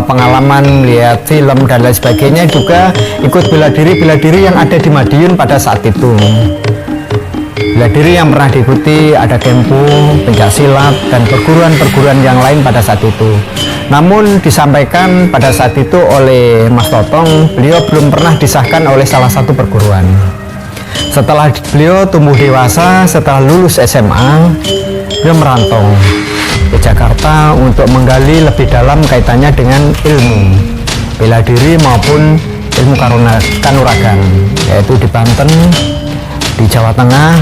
Pengalaman lihat film dan lain sebagainya, juga ikut bela diri yang ada di Madiun pada saat itu. Bela diri yang pernah diikuti ada Kempu, pencaksilat, dan perguruan-perguruan yang lain pada saat itu. Namun disampaikan pada saat itu oleh Mas Totong, beliau belum pernah disahkan oleh salah satu perguruan. Setelah beliau tumbuh dewasa, setelah lulus SMA, beliau merantau ke Jakarta untuk menggali lebih dalam kaitannya dengan ilmu bela diri maupun ilmu kanuragan, yaitu di Banten, di Jawa Tengah,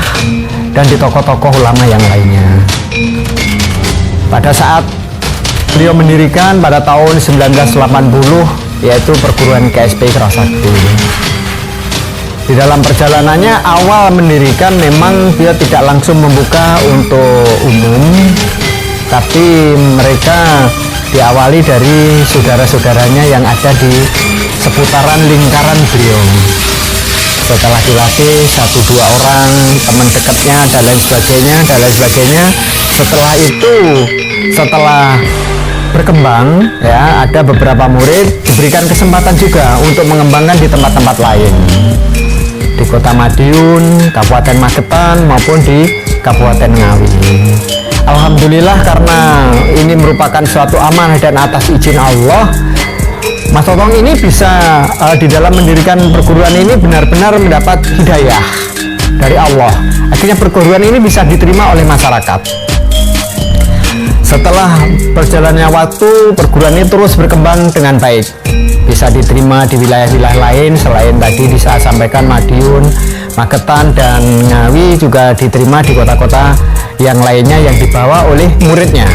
dan di tokoh-tokoh ulama yang lainnya. Pada saat beliau mendirikan pada tahun 1980, yaitu perguruan KSP Kerasakti. Di dalam perjalanannya, awal mendirikan memang beliau tidak langsung membuka untuk umum, tapi mereka diawali dari saudara-saudaranya yang ada di seputaran lingkaran beliau. Setelah dilatih 1-2 orang, teman dekatnya dan lain sebagainya. Setelah itu, setelah berkembang, ya, ada beberapa murid diberikan kesempatan juga untuk mengembangkan di tempat-tempat lain, di Kota Madiun, Kabupaten Magetan, maupun di Kabupaten Ngawi. Alhamdulillah, karena ini merupakan suatu amanah dan atas izin Allah, Mas Totong ini bisa di dalam mendirikan perguruan ini benar-benar mendapat hidayah dari Allah. Akhirnya perguruan ini bisa diterima oleh masyarakat. Setelah berjalannya waktu, perguruan ini terus berkembang dengan baik, bisa diterima di wilayah-wilayah lain selain tadi saya sampaikan Madiun, Magetan, dan Ngawi, juga diterima di kota-kota yang lainnya yang dibawa oleh muridnya.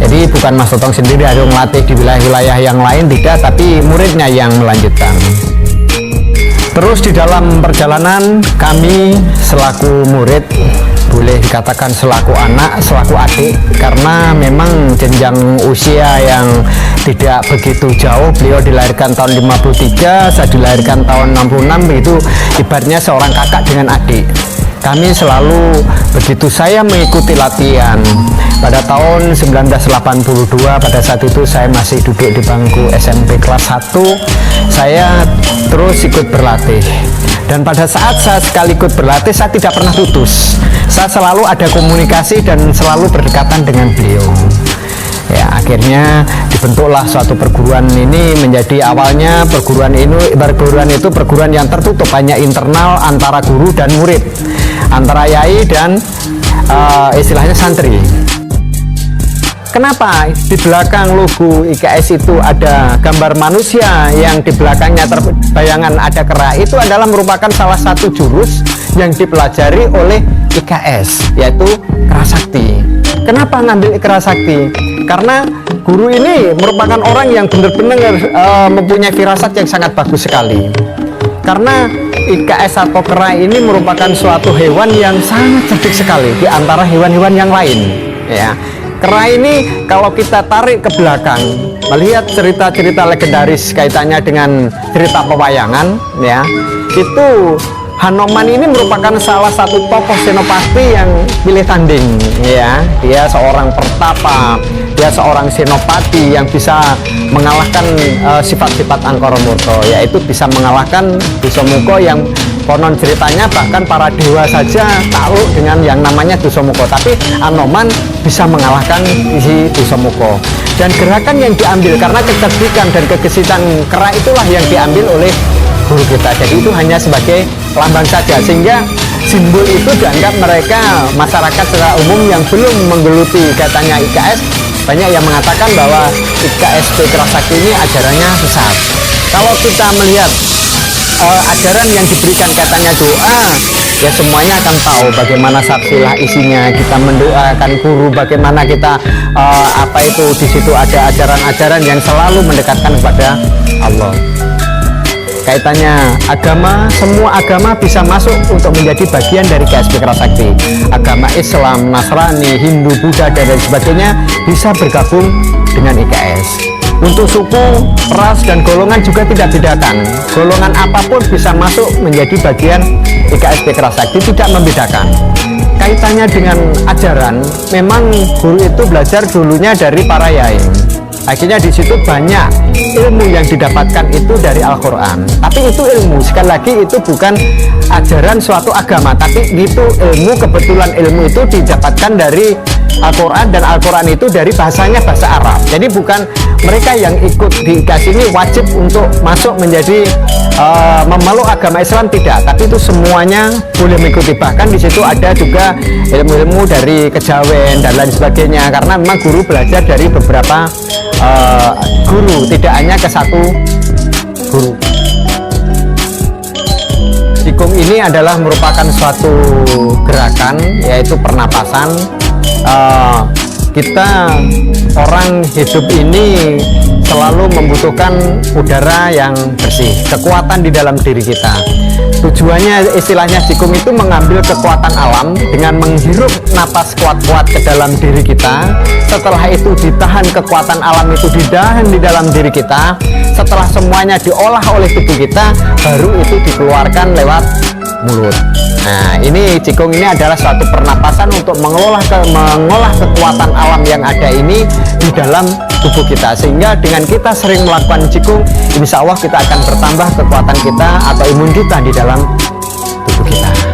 Jadi bukan Mas Totong sendiri yang melatih di wilayah-wilayah yang lain, tidak, tapi muridnya yang melanjutkan. Terus di dalam perjalanan kami selaku murid, boleh dikatakan selaku anak, selaku adik, karena memang jenjang usia yang tidak begitu jauh. Beliau dilahirkan tahun 53, saya dilahirkan tahun 66, begitu ibaratnya seorang kakak dengan adik. Kami selalu begitu saya mengikuti latihan pada tahun 1982, pada saat itu saya masih duduk di bangku SMP kelas 1, saya terus ikut berlatih. Dan pada saat saya sekali ikut berlatih, saya tidak pernah putus. Saya selalu ada komunikasi dan selalu berdekatan dengan beliau. Ya, akhirnya dibentuklah suatu perguruan ini. Menjadi awalnya perguruan itu perguruan yang tertutup, hanya internal antara guru dan murid, antara yai dan istilahnya santri. Kenapa di belakang logo IKS itu ada gambar manusia yang di belakangnya terbayangan ada kera? Itu adalah merupakan salah satu jurus yang dipelajari oleh IKS, yaitu Kerasakti. Kenapa ngambil Kerasakti? Karena guru ini merupakan orang yang benar-benar mempunyai firasat yang sangat bagus sekali. Karena IKS atau kera ini merupakan suatu hewan yang sangat cerdik sekali di antara hewan-hewan yang lain, ya. Kera ini kalau kita tarik ke belakang, melihat cerita-cerita legendaris kaitannya dengan cerita pewayangan, ya, itu Hanoman ini merupakan salah satu tokoh senopati yang pilih tanding, ya. Dia seorang pertapa, dia seorang senopati yang bisa mengalahkan sifat-sifat Angkoramurka, yaitu bisa mengalahkan Dusamuka yang konon ceritanya bahkan para dewa saja takluk dengan yang namanya Dusamuka, tapi Hanoman bisa mengalahkan si Dusamuka. Dan gerakan yang diambil karena kecerdikan dan kegesitan kera itulah yang diambil oleh guru kita. Jadi itu hanya sebagai lambang saja, sehingga simbol itu dianggap mereka masyarakat secara umum yang belum menggeluti katanya IKS, banyak yang mengatakan bahwa IKSP Kerasakti ini ajarannya sesat. Kalau kita melihat ajaran yang diberikan katanya doa ya semuanya akan tahu bagaimana sarsilah isinya. Kita mendoakan guru, bagaimana kita di situ ada ajaran-ajaran yang selalu mendekatkan kepada Allah. Kaitannya agama, semua agama bisa masuk untuk menjadi bagian dari KSP Kerasakti. Agama Islam, Nasrani, Hindu, Buddha, dan lain sebagainya bisa bergabung dengan IKS. Untuk suku, ras, dan golongan juga tidak bedakan. Golongan apapun bisa masuk menjadi bagian IKSP Kerasakti, tidak membedakan. Kaitannya dengan ajaran, memang guru itu belajar dulunya dari para yai. Akhirnya di situ banyak ilmu yang didapatkan itu dari Al-Quran. Tapi itu ilmu, sekali lagi itu bukan ajaran suatu agama, tapi itu ilmu, kebetulan ilmu itu didapatkan dari Al-Quran, dan Al-Quran itu dari bahasanya bahasa Arab. Jadi bukan mereka yang ikut di IKS ini wajib untuk masuk menjadi memeluk agama Islam, tidak, tapi itu semuanya boleh mengikuti. Bahkan di situ ada juga ilmu-ilmu dari kejawen dan lain sebagainya, karena memang guru belajar dari beberapa guru, tidak hanya ke satu guru. Jikung ini adalah merupakan suatu gerakan, yaitu pernapasan. Kita orang hidup ini selalu membutuhkan udara yang bersih, kekuatan di dalam diri kita. Tujuannya, istilahnya Jikung itu mengambil kekuatan alam dengan menghirup napas kuat-kuat ke dalam diri kita. Setelah itu ditahan kekuatan alam itu, ditahan di dalam diri kita. Setelah semuanya diolah oleh tubuh kita, baru itu dikeluarkan lewat mulut. Nah, ini Jikung ini adalah suatu pernapasan untuk mengolah kekuatan alam yang ada ini di dalam tubuh kita, sehingga dengan kita sering melakukan Jikung, insya Allah kita akan bertambah kekuatan kita atau imun kita di dalam tubuh kita.